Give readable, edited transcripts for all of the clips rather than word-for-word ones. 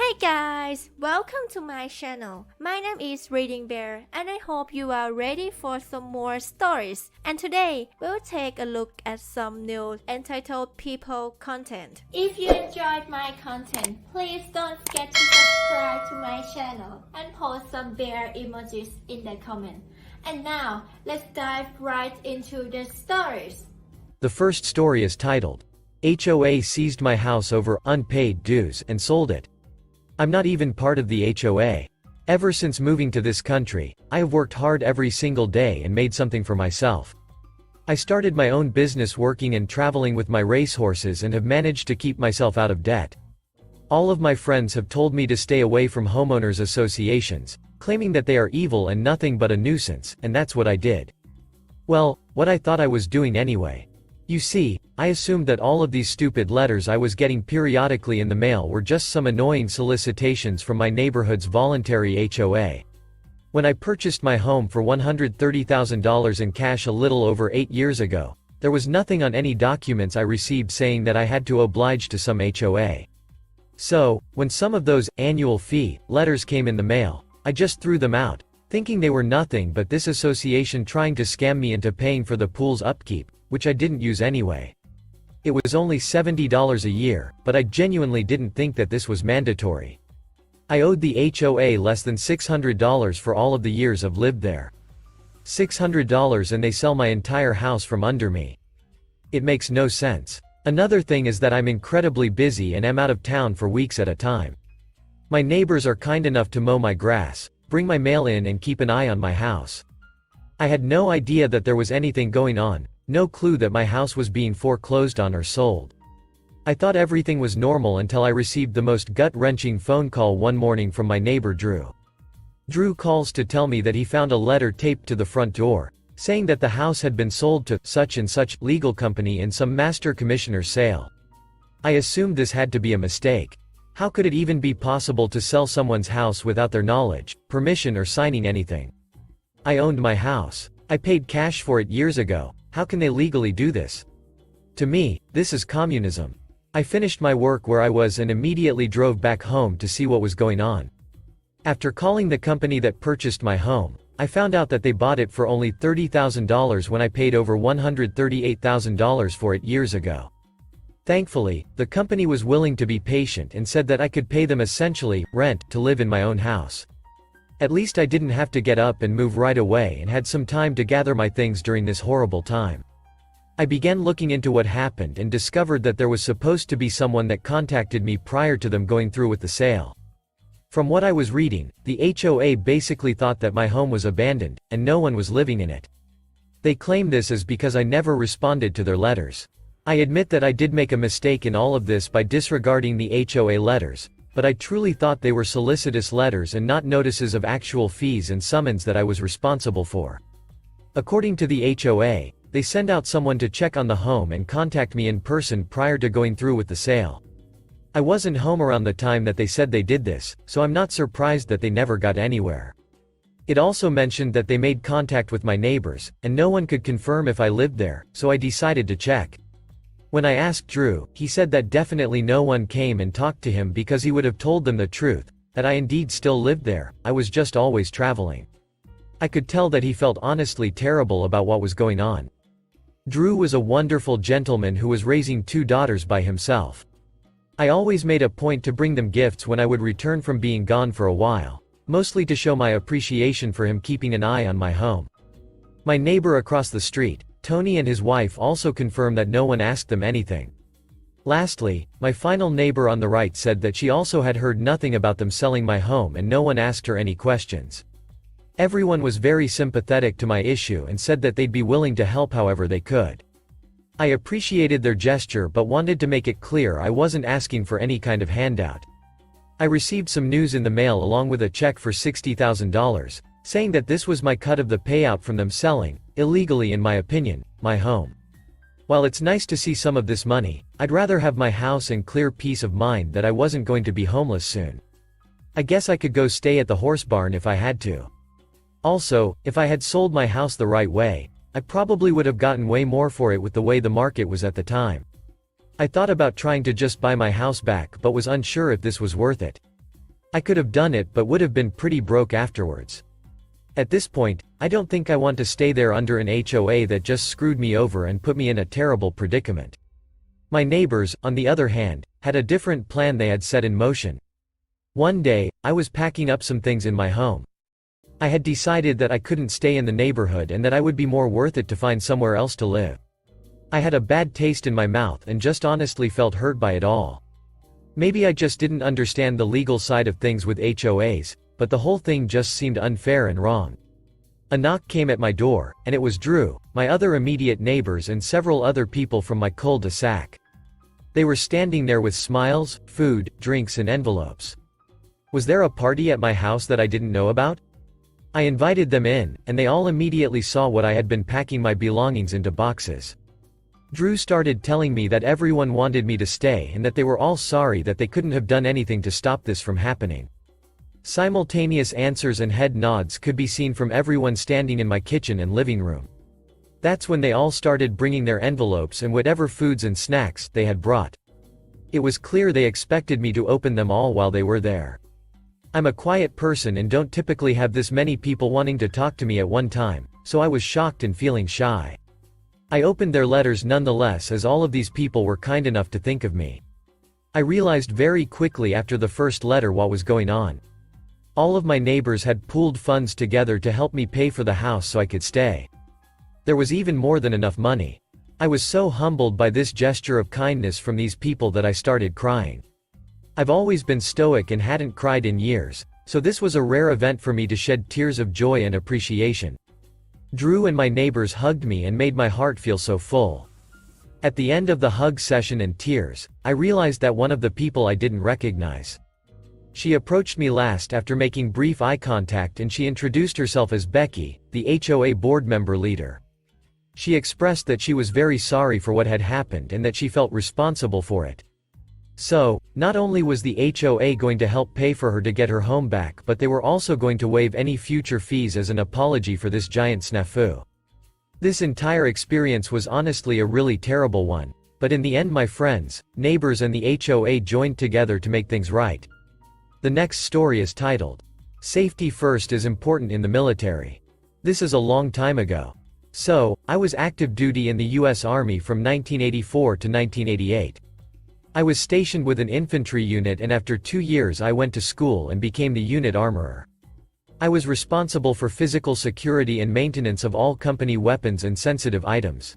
Hey guys, welcome to my channel. My name is ReadingBear and I hope you are ready for some more stories. And today, we'll take a look at some new entitled people content. If you enjoyed my content, please don't forget to subscribe to my channel and post some bear emojis in the comment. And now, let's dive right into the stories. The first story is titled, HOA Seized My House Over Unpaid Dues and Sold It. I'm not even part of the HOA. Ever since moving to this country, I have worked hard every single day and made something for myself. I started my own business working and traveling with my racehorses and have managed to keep myself out of debt. All of my friends have told me to stay away from homeowners associations, claiming that they are evil and nothing but a nuisance, and that's what I did. Well, what I thought I was doing anyway. You see, I assumed that all of these stupid letters I was getting periodically in the mail were just some annoying solicitations from my neighborhood's voluntary HOA. When I purchased my home for $130,000 in cash a little over 8 years ago, there was nothing on any documents I received saying that I had to oblige to some HOA. So, when some of those annual fee letters came in the mail, I just threw them out, thinking they were nothing but this association trying to scam me into paying for the pool's upkeep, which I didn't use anyway. It was only $70 a year, but I genuinely didn't think that this was mandatory. I owed the HOA less than $600 for all of the years I've lived there. $600 and they sell my entire house from under me. It makes no sense. Another thing is that I'm incredibly busy and am out of town for weeks at a time. My neighbors are kind enough to mow my grass, bring my mail in and keep an eye on my house. I had no idea that there was anything going on. No clue that my house was being foreclosed on or sold. I thought everything was normal until I received the most gut-wrenching phone call one morning from my neighbor Drew. Drew calls to tell me that he found a letter taped to the front door, saying that the house had been sold to such and such legal company in some master commissioner's sale. I assumed this had to be a mistake. How could it even be possible to sell someone's house without their knowledge, permission or signing anything? I owned my house. I paid cash for it years ago. How can they legally do this? To me, this is communism. I finished my work where I was and immediately drove back home to see what was going on. After calling the company that purchased my home, I found out that they bought it for only $30,000 when I paid over $138,000 for it years ago. Thankfully, the company was willing to be patient and said that I could pay them essentially rent to live in my own house. At least I didn't have to get up and move right away and had some time to gather my things during this horrible time. I began looking into what happened and discovered that there was supposed to be someone that contacted me prior to them going through with the sale. From what I was reading, the HOA basically thought that my home was abandoned, and no one was living in it. They claim this is because I never responded to their letters. I admit that I did make a mistake in all of this by disregarding the HOA letters, but I truly thought they were solicitous letters and not notices of actual fees and summons that I was responsible for. According to the HOA, they send out someone to check on the home and contact me in person prior to going through with the sale. I wasn't home around the time that they said they did this, so I'm not surprised that they never got anywhere. It also mentioned that they made contact with my neighbors, and no one could confirm if I lived there, so I decided to check. When I asked Drew, he said that definitely no one came and talked to him because he would have told them the truth, that I indeed still lived there, I was just always traveling. I could tell that he felt honestly terrible about what was going on. Drew was a wonderful gentleman who was raising 2 daughters by himself. I always made a point to bring them gifts when I would return from being gone for a while, mostly to show my appreciation for him keeping an eye on my home. My neighbor across the street, Tony, and his wife also confirmed that no one asked them anything. Lastly, my final neighbor on the right said that she also had heard nothing about them selling my home and no one asked her any questions. Everyone was very sympathetic to my issue and said that they'd be willing to help however they could. I appreciated their gesture but wanted to make it clear I wasn't asking for any kind of handout. I received some news in the mail along with a check for $60,000, saying that this was my cut of the payout from them selling, illegally in my opinion, my home. While it's nice to see some of this money, I'd rather have my house and clear peace of mind that I wasn't going to be homeless soon. I guess I could go stay at the horse barn if I had to. Also, if I had sold my house the right way, I probably would have gotten way more for it with the way the market was at the time. I thought about trying to just buy my house back but was unsure if this was worth it. I could have done it but would have been pretty broke afterwards. At this point, I don't think I want to stay there under an HOA that just screwed me over and put me in a terrible predicament. My neighbors, on the other hand, had a different plan they had set in motion. One day, I was packing up some things in my home. I had decided that I couldn't stay in the neighborhood and that I would be more worth it to find somewhere else to live. I had a bad taste in my mouth and just honestly felt hurt by it all. Maybe I just didn't understand the legal side of things with HOAs, but the whole thing just seemed unfair and wrong. A knock came at my door, and it was Drew, my other immediate neighbors and several other people from my cul-de-sac. They were standing there with smiles, food, drinks and envelopes. Was there a party at my house that I didn't know about? I invited them in, and they all immediately saw what I had been packing my belongings into boxes. Drew started telling me that everyone wanted me to stay and that they were all sorry that they couldn't have done anything to stop this from happening. Simultaneous answers and head nods could be seen from everyone standing in my kitchen and living room. That's when they all started bringing their envelopes and whatever foods and snacks they had brought. It was clear they expected me to open them all while they were there. I'm a quiet person and don't typically have this many people wanting to talk to me at one time, so I was shocked and feeling shy. I opened their letters nonetheless as all of these people were kind enough to think of me. I realized very quickly after the first letter what was going on. All of my neighbors had pooled funds together to help me pay for the house so I could stay. There was even more than enough money. I was so humbled by this gesture of kindness from these people that I started crying. I've always been stoic and hadn't cried in years, so this was a rare event for me to shed tears of joy and appreciation. Drew and my neighbors hugged me and made my heart feel so full. At the end of the hug session and tears, I realized that one of the people I didn't recognize. She approached me last after making brief eye contact and she introduced herself as Becky, the HOA board member leader. She expressed that she was very sorry for what had happened and that she felt responsible for it. So, not only was the HOA going to help pay for her to get her home back, but they were also going to waive any future fees as an apology for this giant snafu. This entire experience was honestly a really terrible one, but in the end my friends, neighbors and the HOA joined together to make things right. The next story is titled, "Safety First is Important in the Military." This is a long time ago. So, I was active duty in the US Army from 1984 to 1988. I was stationed with an infantry unit and after 2 years I went to school and became the unit armorer. I was responsible for physical security and maintenance of all company weapons and sensitive items.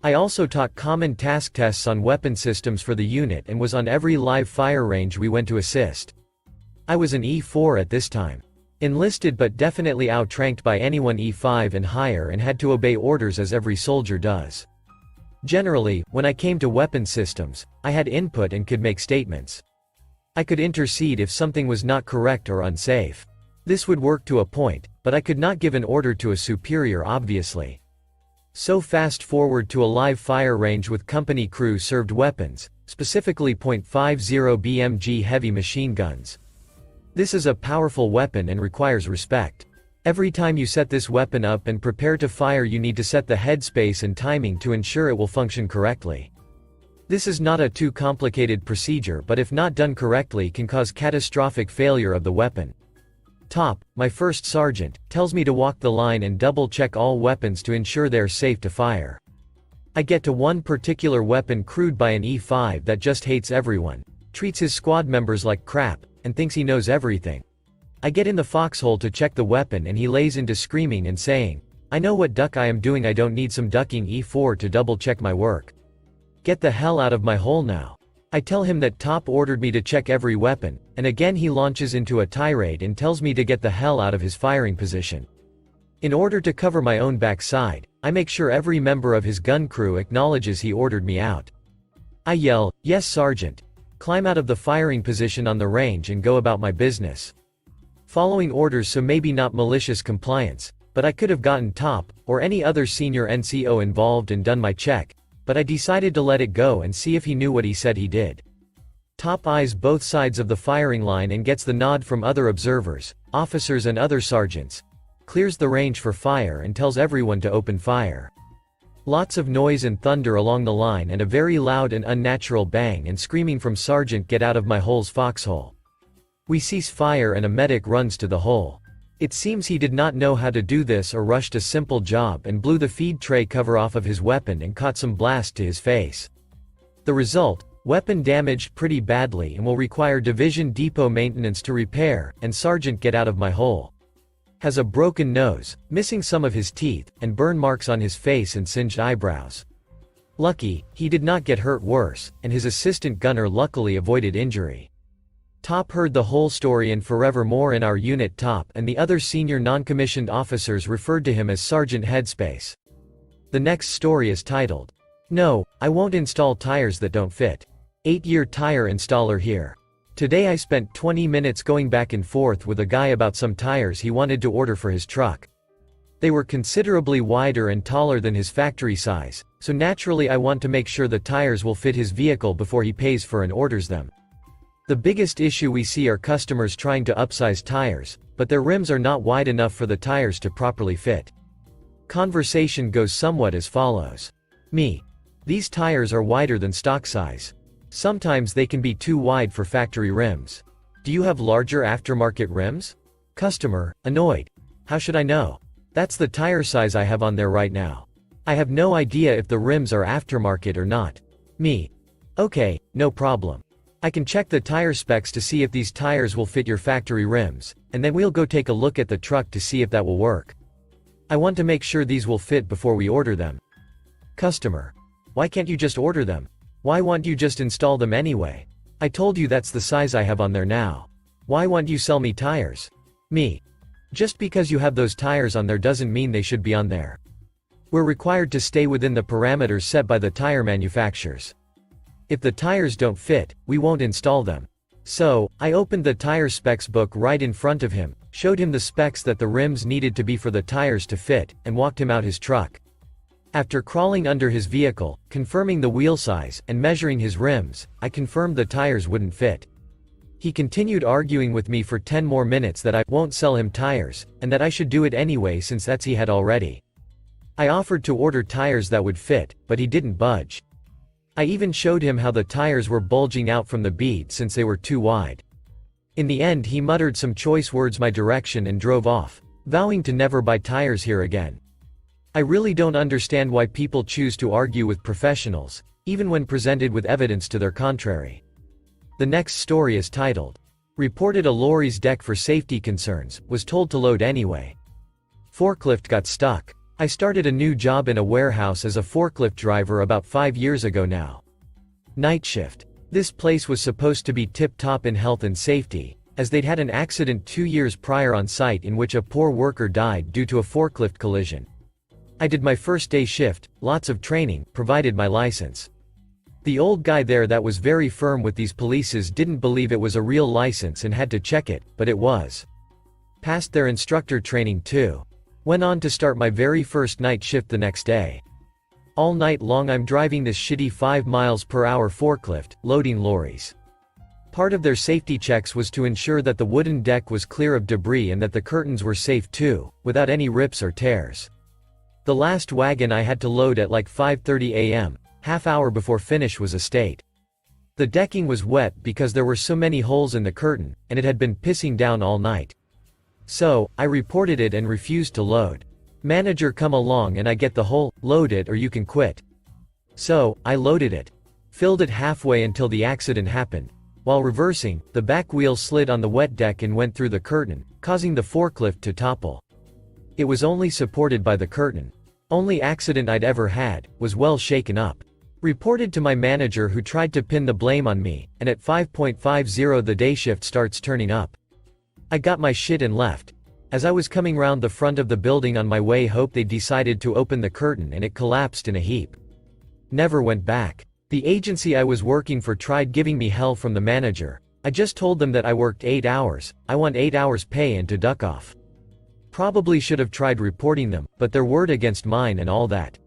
I also taught common task tests on weapon systems for the unit and was on every live fire range we went to assist. I was an E4 at this time. Enlisted but definitely outranked by anyone E5 and higher and had to obey orders as every soldier does. Generally, when I came to weapon systems, I had input and could make statements. I could intercede if something was not correct or unsafe. This would work to a point, but I could not give an order to a superior obviously. So fast forward to a live fire range with company crew served weapons, specifically .50 BMG heavy machine guns. This is a powerful weapon and requires respect. Every time you set this weapon up and prepare to fire you need to set the headspace and timing to ensure it will function correctly. This is not a too complicated procedure but if not done correctly can cause catastrophic failure of the weapon. Top, my first sergeant, tells me to walk the line and double check all weapons to ensure they are safe to fire. I get to one particular weapon crewed by an E5 that just hates everyone, treats his squad members like crap, and thinks he knows everything. I get in the foxhole to check the weapon and he lays into screaming and saying, "I know what duck I am doing, I don't need some ducking E4 to double check my work. Get the hell out of my hole now." I tell him that Top ordered me to check every weapon, and again he launches into a tirade and tells me to get the hell out of his firing position. In order to cover my own backside, I make sure every member of his gun crew acknowledges he ordered me out. I yell, "Yes, Sergeant," climb out of the firing position on the range and go about my business. Following orders, so maybe not malicious compliance, but I could have gotten Top, or any other senior NCO involved and done my check, but I decided to let it go and see if he knew what he said he did. Top eyes both sides of the firing line and gets the nod from other observers, officers and other sergeants, clears the range for fire and tells everyone to open fire. Lots of noise and thunder along the line and a very loud and unnatural bang and screaming from Sergeant, "Get out of my hole's foxhole." We cease fire and a medic runs to the hole. It seems he did not know how to do this or rushed a simple job and blew the feed tray cover off of his weapon and caught some blast to his face. The result, weapon damaged pretty badly and will require division depot maintenance to repair, and Sergeant get out of my hole. Has a broken nose, missing some of his teeth, and burn marks on his face and singed eyebrows. Lucky, he did not get hurt worse, and his assistant gunner luckily avoided injury. Top heard the whole story and forevermore in our unit Top and the other senior non-commissioned officers referred to him as Sergeant Headspace. The next story is titled, "No, I won't install tires that don't fit. 8-year tire installer here. Today I spent 20 minutes going back and forth with a guy about some tires he wanted to order for his truck. They were considerably wider and taller than his factory size, so naturally I want to make sure the tires will fit his vehicle before he pays for and orders them. The biggest issue we see are customers trying to upsize tires, but their rims are not wide enough for the tires to properly fit. Conversation goes somewhat as follows. Me. These tires are wider than stock size. Sometimes they can be too wide for factory rims. Do you have larger aftermarket rims? Customer, annoyed. How should I know? That's the tire size I have on there right now. I have no idea if the rims are aftermarket or not. Me. Okay, no problem. I can check the tire specs to see if these tires will fit your factory rims, and then we'll go take a look at the truck to see if that will work. I want to make sure these will fit before we order them. Customer. Why can't you just order them? Why won't you just install them anyway? I told you that's the size I have on there now. Why won't you sell me tires? Me. Just because you have those tires on there doesn't mean they should be on there. We're required to stay within the parameters set by the tire manufacturers. If the tires don't fit, we won't install them. So, I opened the tire specs book right in front of him, showed him the specs that the rims needed to be for the tires to fit, and walked him out his truck. After crawling under his vehicle, confirming the wheel size, and measuring his rims, I confirmed the tires wouldn't fit. He continued arguing with me for 10 more minutes that I won't sell him tires, and that I should do it anyway since that's he had already. I offered to order tires that would fit, but he didn't budge. I even showed him how the tires were bulging out from the bead since they were too wide. In the end he muttered some choice words my direction and drove off, vowing to never buy tires here again. I really don't understand why people choose to argue with professionals, even when presented with evidence to their contrary. The next story is titled, "Reported a lorry's deck for safety concerns, was told to load anyway. Forklift got stuck. I started a new job in a warehouse as a forklift driver about 5 years ago now. Night shift. This place was supposed to be tip-top in health and safety, as they'd had an accident 2 years prior on site in which a poor worker died due to a forklift collision. I did my first day shift, lots of training, provided my license. The old guy there that was very firm with these polices didn't believe it was a real license and had to check it, but it was. Passed their instructor training too. Went on to start my very first night shift the next day. All night long I'm driving this shitty 5 miles per hour forklift, loading lorries. Part of their safety checks was to ensure that the wooden deck was clear of debris and that the curtains were safe too, without any rips or tears. The last wagon I had to load at like 5:30 a.m., half hour before finish was a state. The decking was wet because there were so many holes in the curtain, and it had been pissing down all night. So, I reported it and refused to load. Manager come along and I get the whole, load it or you can quit. So, I loaded it. Filled it halfway until the accident happened. While reversing, the back wheel slid on the wet deck and went through the curtain, causing the forklift to topple. It was only supported by the curtain. Only accident I'd ever had, was well shaken up. Reported to my manager who tried to pin the blame on me, and at 5:50 the day shift starts turning up. I got my shit and left. As I was coming round the front of the building on my way home they decided to open the curtain and it collapsed in a heap. Never went back. The agency I was working for tried giving me hell from the manager. I just told them that I worked 8 hours, I want 8 hours pay and to duck off. Probably should have tried reporting them, but their word against mine and all that.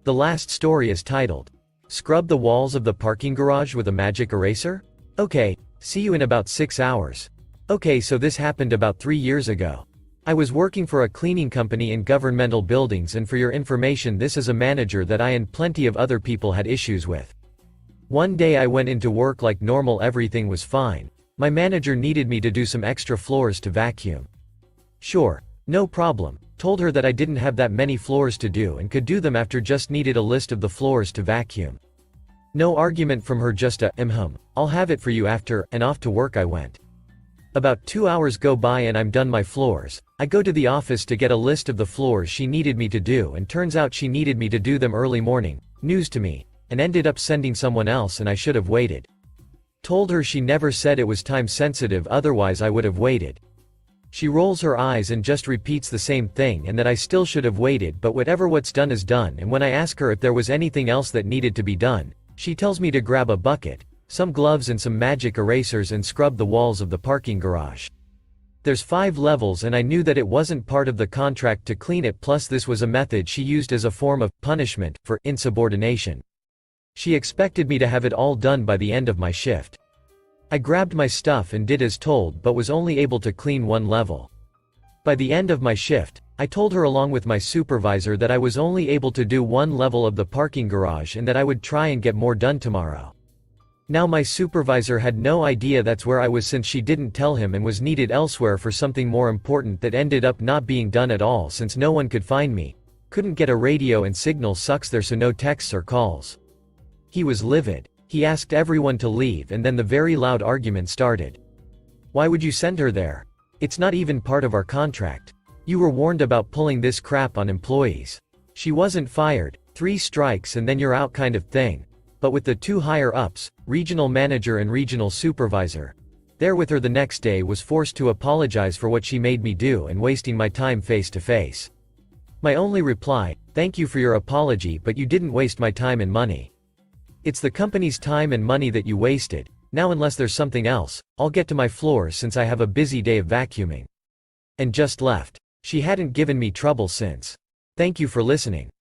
The last story is titled, "Scrub the walls of the parking garage with a magic eraser? Okay, see you in about 6 hours. Okay, so this happened about 3 years ago. I was working for a cleaning company in governmental buildings and for your information this is a manager that I and plenty of other people had issues with. One day I went into work like normal everything was fine. My manager needed me to do some extra floors to vacuum. Sure, no problem. Told her that I didn't have that many floors to do and could do them after, just needed a list of the floors to vacuum. No argument from her, just a I'll have it for you after, and off to work I went. About 2 hours go by and I'm done my floors. I go to the office to get a list of the floors she needed me to do, and turns out she needed me to do them early morning, news to me, and ended up sending someone else and I should have waited. Told her she never said it was time sensitive, otherwise I would have waited. She rolls her eyes and just repeats the same thing, and that I still should have waited, but what's done is done. And when I ask her if there was anything else that needed to be done, she tells me to grab a bucket, some gloves and some magic erasers and scrub the walls of the parking garage. There's 5 levels and I knew that it wasn't part of the contract to clean it, plus this was a method she used as a form of punishment for insubordination. She expected me to have it all done by the end of my shift. I grabbed my stuff and did as told, but was only able to clean 1 level. By the end of my shift, I told her along with my supervisor that I was only able to do 1 level of the parking garage and that I would try and get more done tomorrow. Now my supervisor had no idea that's where I was, since she didn't tell him, and was needed elsewhere for something more important that ended up not being done at all, since no one could find me. Couldn't get a radio and signal sucks there, so no texts or calls. He was livid. He asked everyone to leave and then the very loud argument started. Why would you send her there? It's not even part of our contract. You were warned about pulling this crap on employees. She wasn't fired, 3 strikes and then you're out kind of thing. But with the 2 higher ups, regional manager and regional supervisor, there with her the next day, was forced to apologize for what she made me do and wasting my time face to face. My only reply, thank you for your apology, but you didn't waste my time and money. It's the company's time and money that you wasted. Now unless there's something else, I'll get to my floors since I have a busy day of vacuuming. And just left. She hadn't given me trouble since. Thank you for listening.